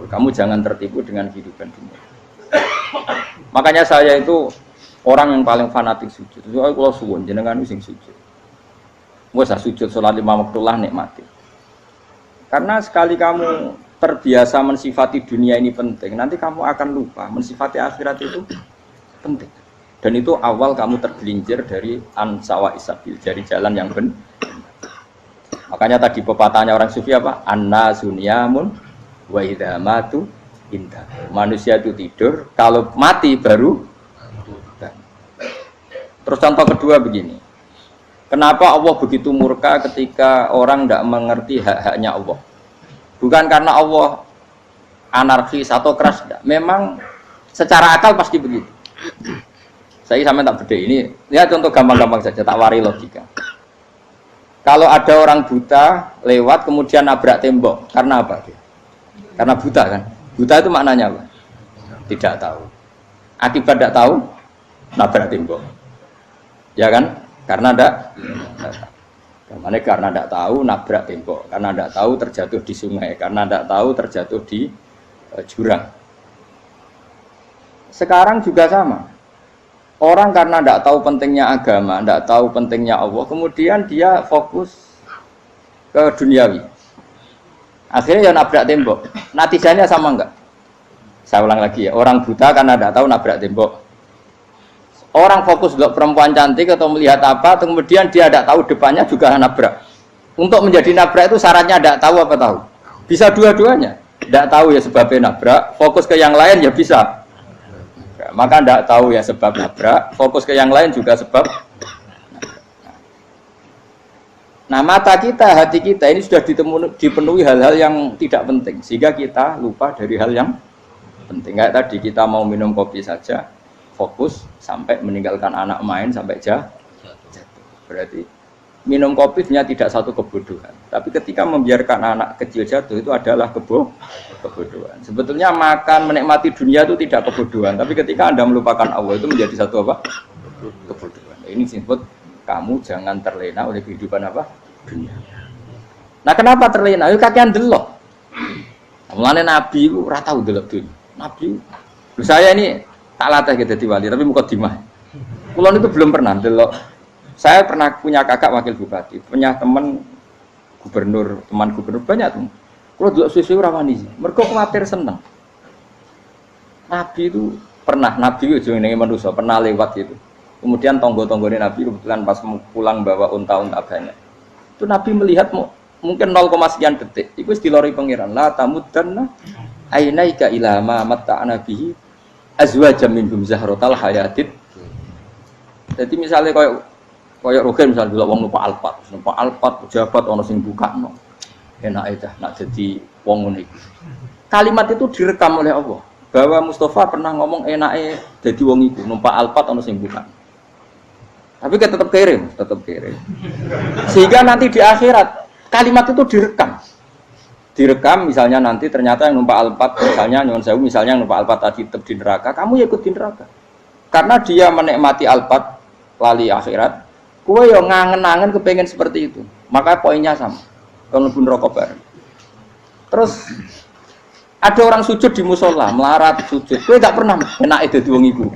Kamu jangan tertipu dengan kehidupan dunia. Makanya saya itu orang yang paling fanatik sujud. Soalnya kalau suwun jenengan sing sujud. Wes sujud salat 5 waktu lah nikmati. Karena sekali kamu terbiasa mensifati dunia ini penting, nanti kamu akan lupa mensifati akhirat itu penting. Dan itu awal kamu tergelincir dari ansawa isabil, dari jalan yang benar. Makanya tadi pepatahnya orang sufi apa? An-nasu niyamun wa idza matu indah. Manusia itu tidur, kalau mati baru. Terus contoh kedua begini. Kenapa Allah begitu murka ketika orang tidak mengerti hak-haknya Allah? Bukan karena Allah anarkis atau keras, tidak. Memang secara akal pasti begitu. Saya sampai tak beda ini. Ya contoh gampang-gampang saja, tak wari logika. Kalau ada orang buta lewat kemudian nabrak tembok, karena apa? Karena buta kan? Buta itu maknanya apa? Tidak tahu. Akibat tidak tahu, nabrak tembok. Ya kan? Karena tidak tahu nabrak tembok, karena tidak tahu terjatuh di sungai, karena tidak tahu terjatuh di jurang. Sekarang juga sama. Orang karena tidak tahu pentingnya agama, tidak tahu pentingnya Allah, kemudian dia fokus ke duniawi. Akhirnya ya nabrak tembok. Natijanya sama enggak? Saya ulang lagi ya, orang buta karena tidak tahu nabrak tembok. Orang fokus untuk perempuan cantik atau melihat apa, kemudian dia tidak tahu depannya juga nabrak. Untuk menjadi nabrak itu syaratnya tidak tahu apa tahu? Bisa dua-duanya. Tidak tahu ya sebabnya nabrak, fokus ke yang lain ya bisa. Maka tidak tahu ya sebab nabrak, fokus ke yang lain juga sebab. Nah mata kita, hati kita ini sudah dipenuhi hal-hal yang tidak penting, sehingga kita lupa dari hal yang penting. Kayak tadi kita mau minum kopi saja, fokus sampai meninggalkan anak main sampai jatuh. Berarti minum kopi sebenarnya tidak satu kebodohan, tapi ketika membiarkan anak kecil jatuh itu adalah kebodohan. Sebetulnya makan menikmati dunia itu tidak kebodohan, tapi ketika Anda melupakan Allah itu menjadi satu apa? Kebodohan. Ini disebut kamu jangan terlena oleh kehidupan apa? Dunia. Nah kenapa terlena? Itu kakean delok. Mulane Nabi itu ora tau delok dunia. Nabi, saya ini tak latih gitu di wali, tapi mukadimah. Kulon itu belum pernah delok. Saya pernah punya kakak wakil bupati, punya teman gubernur banyak tuh. Kalau delok susu ora wani sih. Mergo kuwatir seneng. Nabi itu pernah, Nabi itu jenenge manusia, pernah lewat itu. Kemudian tonggo-tonggone Nabi kebetulan pas pulang bawa unta-unta banyak. Itu Nabi melihat mungkin 0, sekian detik. Itu dilori pangeran. La tamuddanna ainaika ila ma matta'ana bihi azwajam minhum zahratal hayatid. Jadi misalnya kayak Rogen misalnya dulu wong numpak Alphard pejabat ana sing bukakno. Enak aja nak jadi wong ngono iku. Kalimat itu direkam oleh Allah bahwa Mustafa pernah ngomong enake dadi wong iku numpak Alphard ana sing bukakno. Tapi kan tetap kirim. Sehingga nanti di akhirat kalimat itu direkam misalnya nanti ternyata yang numpak Alphard misalnya nyuwun sewu misalnya yang numpak Alphard tadi tetap di neraka, kamu ya ikut di neraka. Karena dia menikmati Alphard lali akhirat, kowe yo ngangen-angen kepengen seperti itu. Maka poinnya sama. Kalau mlebu neraka bareng. Terus ada orang sujud di musola, melarat sujud. Kowe gak pernah enake dadi wong iku.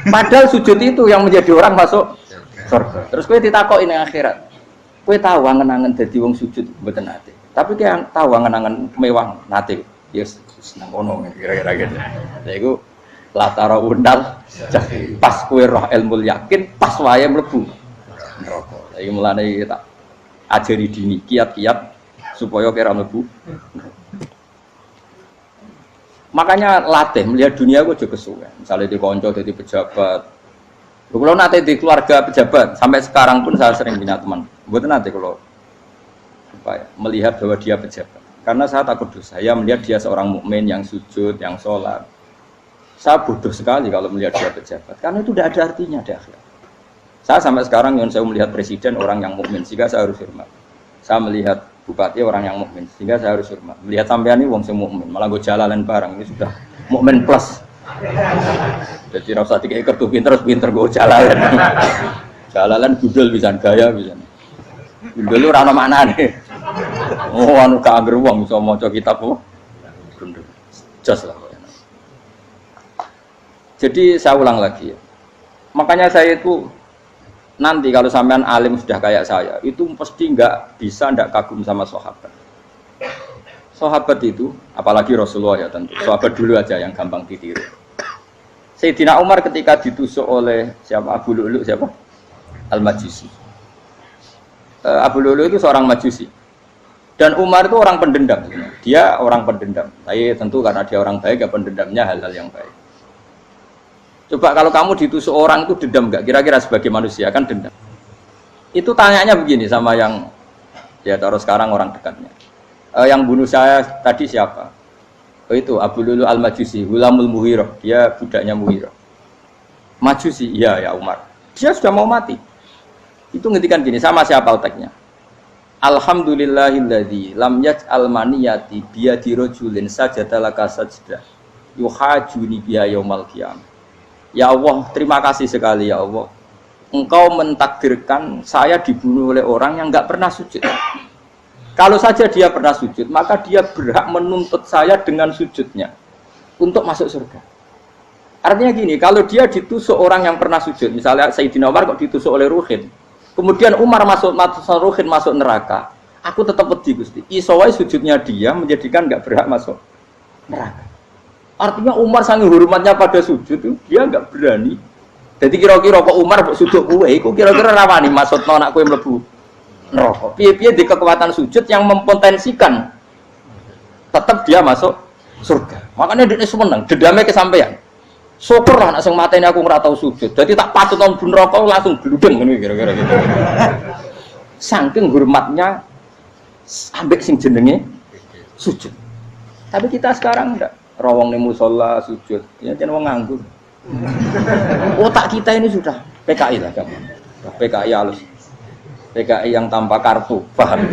Padahal sujud itu yang menjadi orang masuk surga. Terus kowe ditakoki ning akhirat. Kowe tahu angen-angen dadi wong sujud mboten nate. Tapi kowe tahu angen-angen mewah nate. Yes, seneng ngono kira-kira gitu. Lha iku latara undal pas kowe roh ilmu yakin pas wae mlebu neraka. Lha iki mulane tak ajari dini kiat-kiat supaya kira mlebu. Makanya latih melihat dunia gue juga kesuwen. Misalnya di konco jadi pejabat. Kalau nanti di keluarga pejabat sampai sekarang pun saya sering punya teman. Buat nanti kalau apa ya, melihat bahwa dia pejabat. Karena saya takut dosa. Saya melihat dia seorang mukmin yang sujud, yang sholat. Saya bodoh sekali kalau melihat dia pejabat. Karena itu tidak ada artinya di akhirat. Saya sampai sekarang yang saya melihat presiden orang yang mukmin, sehingga saya harus hormat. Saya melihat bupati orang yang mukmin, sehingga saya harus hormat. Melihat sampean ini wong sing mukmin, malah gue jalalan barang ini sudah mukmin plus. Jadi rasa tiga ekor tuh pinter gue jalalan. Jalalan gudel bisa gaya bisa. Gudel lu rano mana nih? Oh anu keangger wong bisa maca kitab kok. Jos lah. Jadi saya ulang lagi ya. Makanya saya itu nanti kalau sampean alim sudah kayak saya, itu pasti nggak kagum sama sahabat. Sahabat itu, apalagi Rasulullah ya tentu. Sahabat dulu aja yang gampang ditiru. Sayyidina Umar ketika ditusuk oleh siapa? Abu Lu'lu' siapa? Al-Majusi. Abu Lu'lu' itu seorang Majusi. Dan Umar itu orang pendendam. Dia orang pendendam. Tapi tentu karena dia orang baik, ya pendendamnya hal-hal yang baik. Coba kalau kamu ditusuk orang itu dendam nggak? Kira-kira sebagai manusia kan dendam. Itu tanyanya begini sama yang ya taruh sekarang orang dekatnya. Yang bunuh saya tadi siapa? Itu Abu Lu'lu' Al-Majusi, Hulamul Muhirah. Dia budaknya Muhirah. Majusi, iya ya Umar. Dia sudah mau mati. Itu ngetikan gini, sama siapa otaknya? Alhamdulillahilladzi lam yaj'al maniyati biyadi rajulin sajadalaka sajdah yuhajuni biha yaumal qiyamah. Ya Allah, terima kasih sekali ya Allah. Engkau mentakdirkan saya dibunuh oleh orang yang enggak pernah sujud. Kalau saja dia pernah sujud, maka dia berhak menuntut saya dengan sujudnya untuk masuk surga. Artinya gini, kalau dia ditusuk orang yang pernah sujud, misalnya Sayyidina Umar kok ditusuk oleh Ruhin, kemudian Umar masuk Ruhin masuk neraka, aku tetap pedih Gusti. Isowai sujudnya dia menjadikan enggak berhak masuk neraka. Artinya Umar sangat hormatnya pada sujud itu dia enggak berani. Jadi kira-kira kok Umar sujud kowe iku kira-kira rawani maksudno anak kowe mlebu neraka. Piye-piye di kekuatan sujud yang mempotensikan tetap dia masuk surga. Makanya dia seneng, dendamnya kesampaian. Syukurlah nek sing mateni aku ora tau sujud. Jadi tak patut nang neraka langsung gludeng ngene kira-kira gitu. Saking hormatnya ambek sing jenenge sujud. Tapi kita sekarang enggak. Rawong ning musala sujud, ya jeneng wong nganggur. Otak kita ini sudah PKI lah kamu. PKI halus. PKI yang tanpa kartu, paham?